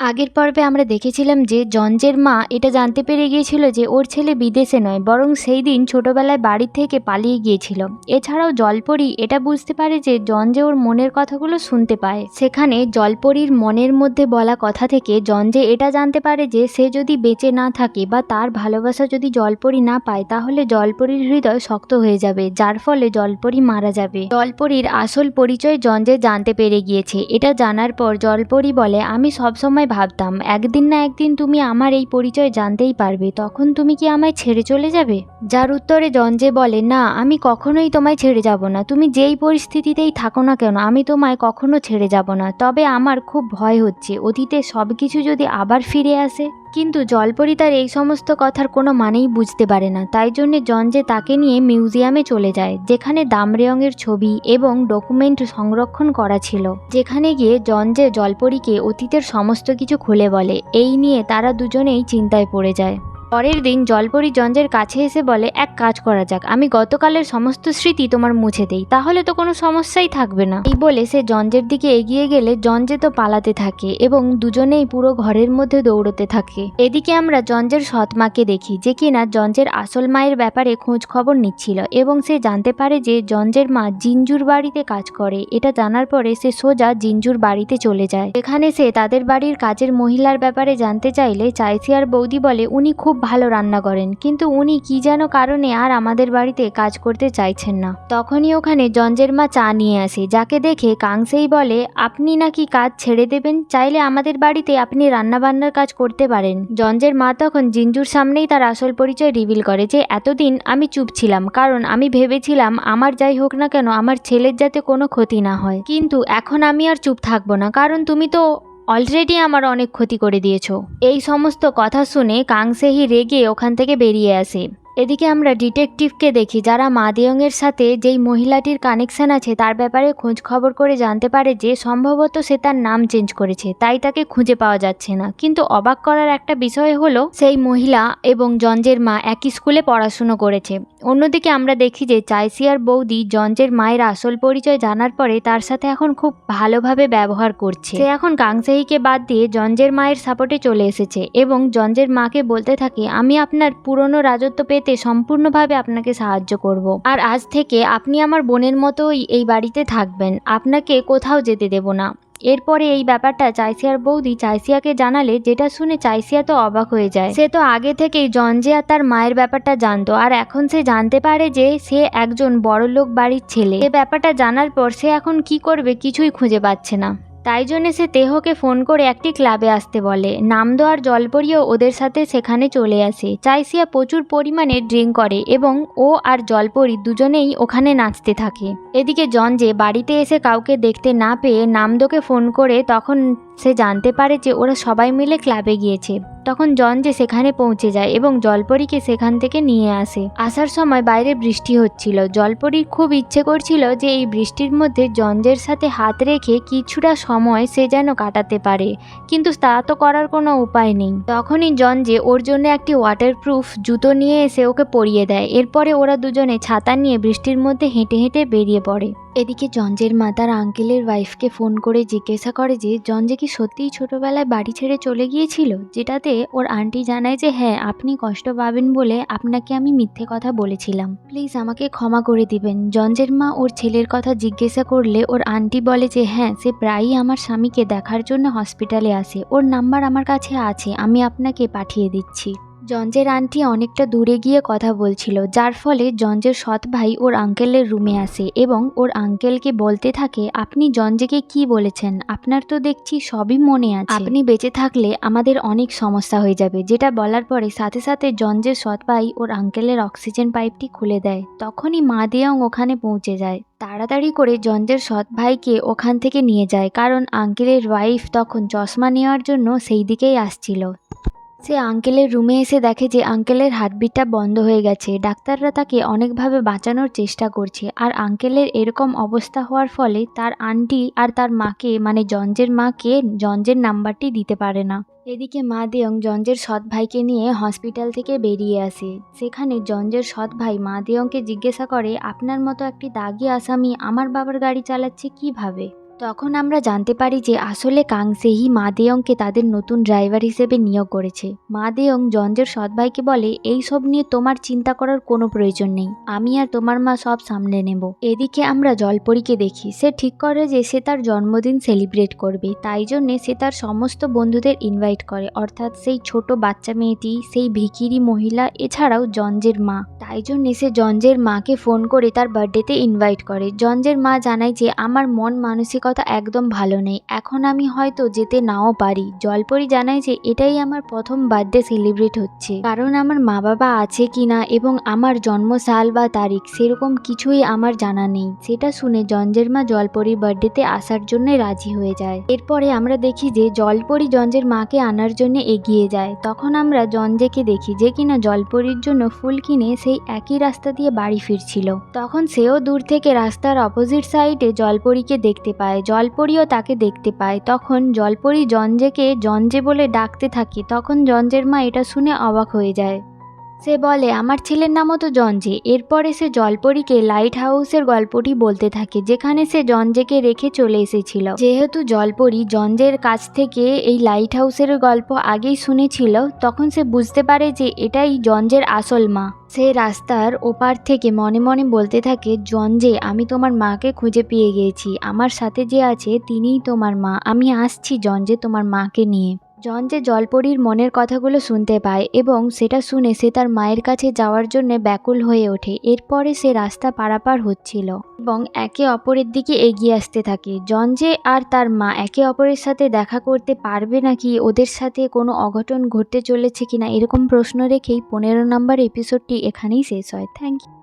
আগের পর্বে আমরা দেখেছিলাম যে জঞ্জের মা এটা জানতে পেরে গিয়েছিল যে ওর ছেলে বিদেশে নয়, বরং সেই দিন ছোটবেলায় বাড়ি থেকে পালিয়ে গিয়েছিল। এছাড়াও জলপরি এটা বুঝতে পারে যে জঞ্জে ওর মনের কথাগুলো শুনতে পায়। সেখানে জলপরির মনের মধ্যে বলা কথা থেকে জঞ্জে এটা জানতে পারে যে সে যদি বেঁচে না থাকে বা তার ভালোবাসা যদি জলপরি না পায়, তাহলে জলপরির হৃদয় শক্ত হয়ে যাবে, যার ফলে জলপরি মারা যাবে। জলপরির আসল পরিচয় জঞ্জে জানতে পেরে গিয়েছে। এটা জানার পর জলপরি বলে, আমি সবসময় ভাবতাম একদিন না একদিন তুমি আমার এই পরিচয় জানতেই পারবে, তখন তুমি কি আমায় ছেড়ে চলে যাবে? যার উত্তরে জঞ্জে বলে, না, আমি কখনোই তোমায় ছেড়ে যাব না। তুমি যেই পরিস্থিতিতেই থাকো না কেন, আমি তোমায় কখনো ছেড়ে যাব না। তবে আমার খুব ভয় হচ্ছে অতীতে সব কিছু যদি আবার ফিরে আসে। কিন্তু জলপরি তার এই সমস্ত কথার কোনো মানেই বুঝতে পারে না। তাই জন্যে জঞ্জে তাকে নিয়ে মিউজিয়ামে চলে যায়, যেখানে দামরেয়ংয়ের ছবি এবং ডকুমেন্ট সংরক্ষণ করা ছিল। যেখানে গিয়ে জঞ্জে জলপরিকে অতীতের সমস্ত কিছু খুলে বলে। এই নিয়ে তারা দুজনেই চিন্তায় পড়ে যায়। পরের দিন জলপরি জঞ্জের কাছে এসে বলে, এক কাজ করা যাক, আমি গতকালের সমস্ত স্মৃতি তোমার মুছে দেই, তাহলে তো কোনো সমস্যাই থাকবে না। এই বলে সে জঞ্জের দিকে এগিয়ে গেলে জঞ্জে তো পালাতে থাকে এবং দুজনেই পুরো ঘরের মধ্যে দৌড়তে থাকে। এদিকে আমরা জঞ্জের সৎ মাকে দেখি, যে কিনা জঞ্জের আসল মায়ের ব্যাপারে খোঁজ খবর নিচ্ছিল এবং সে জানতে পারে যে জঞ্জের মা জিঞ্জুর বাড়িতে কাজ করে। এটা জানার পরে সে সোজা জিঞ্জুর বাড়িতে চলে যায়। এখানে সে তাদের বাড়ির কাজের মহিলার ব্যাপারে জানতে চাইলে চাইসিয়ার বৌদি বলে উনি খুব ভালো রান্না করেন, কিন্তু উনি কি যেন কারণে আর আমাদের বাড়িতে কাজ করতে চাইছেন না। তখনই ওখানে জঞ্জের মা চা নিয়ে আসে, যাকে দেখে কাংসেই বলে, আপনি নাকি কাজ ছেড়ে দেবেন, চাইলে আমাদের বাড়িতে আপনি রান্নাবান্নার কাজ করতে পারেন। জঞ্জের মা তখন জিঞ্জুর সামনেই তার আসল পরিচয় রিভিল করে যে এতদিন আমি চুপ ছিলাম, কারণ আমি ভেবেছিলাম আমার যাই হোক না কেন আমার ছেলের যাতে কোনো ক্ষতি না হয়। কিন্তু এখন আমি আর চুপ থাকবো না, কারণ তুমি তো অলরেডি আমার অনেক ক্ষতি করে দিয়েছো। এই সমস্ত কথা শুনে কাংসেহি রেগে ওখান থেকে বেরিয়ে আসে। এদিকে আমরা ডিটেকটিভকে দেখি, যারা মাদেয়ংয়ের সাথে যেই মহিলাটির কানেকশন আছে তার ব্যাপারে খোঁজ খবর করে জানতে পারে যে সম্ভবত সে তার নাম চেঞ্জ করেছে, তাই তাকে খুঁজে পাওয়া যাচ্ছে না। কিন্তু অবাক করার একটা বিষয় হলো সেই মহিলা এবং জঞ্জের মা একই স্কুলে পড়াশুনো করেছে। অন্যদিকে আমরা দেখি যে চাইসিয়ার বৌদি জঞ্জের মায়ের আসল পরিচয় জানার পরে তার সাথে এখন খুব ভালোভাবে ব্যবহার করছে। সে এখন কাংসেহিকে বাদ দিয়ে জঞ্জের মায়ের সাপোর্টে চলে এসেছে এবং জঞ্জের মাকে বলতে থাকে, আমি আপনার পুরনো রাজত্ব পেতে সম্পূর্ণভাবে আপনাকে সাহায্য করব, আর আজ থেকে আপনি আমার বোনের মতোই এই বাড়িতে থাকবেন, আপনাকে কোথাও যেতে দেব না। এরপরে এই ব্যাপারটা চাইসিয়ার বৌদি চাইসিয়াকে জানালে, যেটা শুনে চাইসিয়া তো অবাক হয়ে যায়। সে তো আগে থেকেই জঞ্জে আর তার মায়ের ব্যাপারটা জানতো, আর এখন সে জানতে পারে যে সে একজন বড়লোক বাড়ির ছেলে। এই ব্যাপারটা জানার পর সে এখন কি করবে কিছুই খুঁজে পাচ্ছে না। তাই জন্য সে তেহকে ফোন করে একটি ক্লাবে আসতে বলে। নামদো আর জলপরিও ওদের সাথে সেখানে চলে আসে। চাইসিয়া প্রচুর পরিমাণে ড্রিঙ্ক করে এবং ও আর জলপরি দুজনেই ওখানে নাচতে থাকে। এদিকে জঞ্জে বাড়িতে এসে কাউকে দেখতে না পেয়ে নামদোকে ফোন করে তখন সে জানতে পারে যে ওরা সবাই মিলে ক্লাবে গিয়েছে। তখন জঞ্জে সেখানে পৌঁছে যায় এবং জলপরিকে সেখান থেকে নিয়ে আসে। আসার সময় বাইরে বৃষ্টি হচ্ছিল। জলপরির খুব ইচ্ছে করছিল যে এই বৃষ্টির মধ্যে জঞ্জের সাথে হাত রেখে কিছুটা সময় সে যেন কাটাতে পারে, কিন্তু তা তো করার কোনো উপায় নেই। তখনই জঞ্জে ওর জন্য একটি ওয়াটারপ্রুফ জুতো নিয়ে এসে ওকে পরিয়ে দেয়। এরপরে ওরা দুজনে ছাতা নিয়ে বৃষ্টির মধ্যে হেঁটে হেঁটে বেরিয়ে পড়ে। এদিকে জঞ্জের মা তার আঙ্কেলের ওয়াইফকে ফোন করে জিজ্ঞাসা করে যে জঞ্জে কি সত্যিই ছোটবেলায় বাড়ি ছেড়ে চলে গিয়েছিল, যেটাতে ওর আন্টি জানায় যে হ্যাঁ, আপনি কষ্ট পাবেন বলে আপনাকে আমি মিথ্যে কথা বলেছিলাম, প্লিজ আমাকে ক্ষমা করে দিবেন। জঞ্জের মা ওর ছেলের কথা জিজ্ঞাসা করলে ওর আন্টি বলে যে হ্যাঁ, সে প্রায়ই আমার স্বামীকে দেখার জন্য হসপিটালে আসে, ওর নাম্বার আমার কাছে আছে, আমি আপনাকে পাঠিয়ে দিচ্ছি। জঞ্জের আন্টি অনেকটা দূরে গিয়ে কথা বলছিল, যার ফলে জঞ্জের সৎ ভাই ওর আঙ্কেলের রুমে আসে এবং ওর আঙ্কেলকে বলতে থাকে, আপনি জঞ্জেকে কি বলেছেন, আপনার তো দেখছি সবই মনে আছে, আপনি বেঁচে থাকলে আমাদের অনেক সমস্যা হয়ে যাবে। যেটা বলার পরে সাথে সাথে জঞ্জের সৎ ভাই ওর আঙ্কেলের অক্সিজেন পাইপটি খুলে দেয়। তখনই মাদেয়ং ওখানে পৌঁছে যায়। তাড়াতাড়ি করে জঞ্জের সৎ ভাইকে ওখান থেকে নিয়ে যায়, কারণ আঙ্কেলের ওয়াইফ তখন চশমা নেওয়ার জন্য সেই দিকেই আসছিল। সে আঙ্কেলের রুমে এসে দেখে যে আঙ্কেলের হার্টবিটটা বন্ধ হয়ে গেছে। ডাক্তাররা তাকে অনেকভাবে বাঁচানোর চেষ্টা করছে, আর আঙ্কেলের এরকম অবস্থা হওয়ার ফলে তার আন্টি আর তার মাকে মানে জঞ্জের মাকে জঞ্জের নাম্বারটি দিতে পারে না। এদিকে মাদেয়ং জঞ্জের সৎ ভাইকে নিয়ে হসপিটাল থেকে বেরিয়ে আসে। সেখানে জঞ্জের সৎ ভাই মাদেয়ংকে জিজ্ঞাসা করে, আপনার মতো একটি দাগি আসামি আমার বাবার গাড়ি চালাচ্ছে কিভাবে? তখন আমরা জানতে পারি যে আসলে কাংসেহি মা দেয়ংকে তাদের নতুন ড্রাইভার হিসেবে নিয়োগ করেছে। মা দেয়ং জঞ্জের সৎ ভাইকে বলে, এই সব নিয়ে তোমার চিন্তা করার কোনো প্রয়োজন নেই, আমি আর তোমার মা সব সামলে নেব। এদিকে আমরা জলপরীকে দেখি, সে ঠিক করে যে সে তার জন্মদিন সেলিব্রেট করবে, তাই জন্যে সে তার সমস্ত বন্ধুদের ইনভাইট করে, অর্থাৎ সেই ছোট বাচ্চা মেয়েটি, সেই ভিখিরি মহিলা, এছাড়াও জঞ্জের মা। তাই জন্যে সে জঞ্জের মাকে ফোন করে তার বার্থডেতে ইনভাইট করে। জঞ্জের মা জানায় যে আমার মন মানসিকতা একদম ভালো নেই, এখন আমি হয়তো যেতে নাও পারি। জলপরী জানায় যে এটাই আমার প্রথম বার্থডে সেলিব্রেট হচ্ছে, কারণ আমার মা বাবা আছে কিনা এবং আমার জন্মসাল বা তারিখ সেরকম কিছুই আমার জানা নেই। সেটা শুনে জঞ্জের মা জলপরীর বার্থডেতে আসার জন্য রাজি হয়ে যায়। এরপরে আমরা দেখি যে জলপরী জঞ্জের মাকে আনার জন্য এগিয়ে যায়। তখন আমরা জঞ্জেকে দেখি যে কিনা জলপরীর জন্য ফুল কিনে সেই একই রাস্তা দিয়ে বাড়ি ফিরছিল। তখন সেও দূর থেকে রাস্তার অপোজিট সাইডে জলপরীকে দেখতে পায়, জলপরীও তাকে দেখতে পায়। তখন জলপরী জঞ্জেকে জঞ্জে বলে ডাকতে থাকে। তখন জঞ্জের মা এটা শুনে অবাক হয়ে যায়। সে বলে, আমার ছেলের নামও তো জঞ্জে। এরপরে সে জলপরীকে লাইট হাউসের গল্পটি বলতে থাকে, যেখানে সে জঞ্জেকে রেখে চলে এসেছিল। যেহেতু জলপরী জঞ্জের কাছ থেকে এই লাইট হাউসের গল্প আগেই শুনেছিল, তখন সে বুঝতে পারে যে এটাই জঞ্জের আসল মা। সে রাস্তার ওপার থেকে মনে মনে বলতে থাকে, জঞ্জে, আমি তোমার মাকে খুঁজে পেয়ে গিয়েছি, আমার সাথে যে আছে তিনিই তোমার মা, আমি আসছি জঞ্জে তোমার মাকে নিয়ে। জঞ্জে জলপরীর মনের কথাগুলো শুনতে পায় এবং সেটা শুনে সে তার মায়ের কাছে যাওয়ার জন্য ব্যাকুল হয়ে ওঠে। এরপরে সে রাস্তা পারাপার হচ্ছিল এবং একে অপরের দিকে এগিয়ে আসতে থাকে। জঞ্জে আর তার মা একে অপরের সাথে দেখা করতে পারবে নাকি, ওদের সাথে কোনো অঘটন ঘটতে চলেছে কিনা, এরকম প্রশ্ন রেখেই 15 নম্বর এপিসোডটি এখানেই শেষ হয়। Thank you.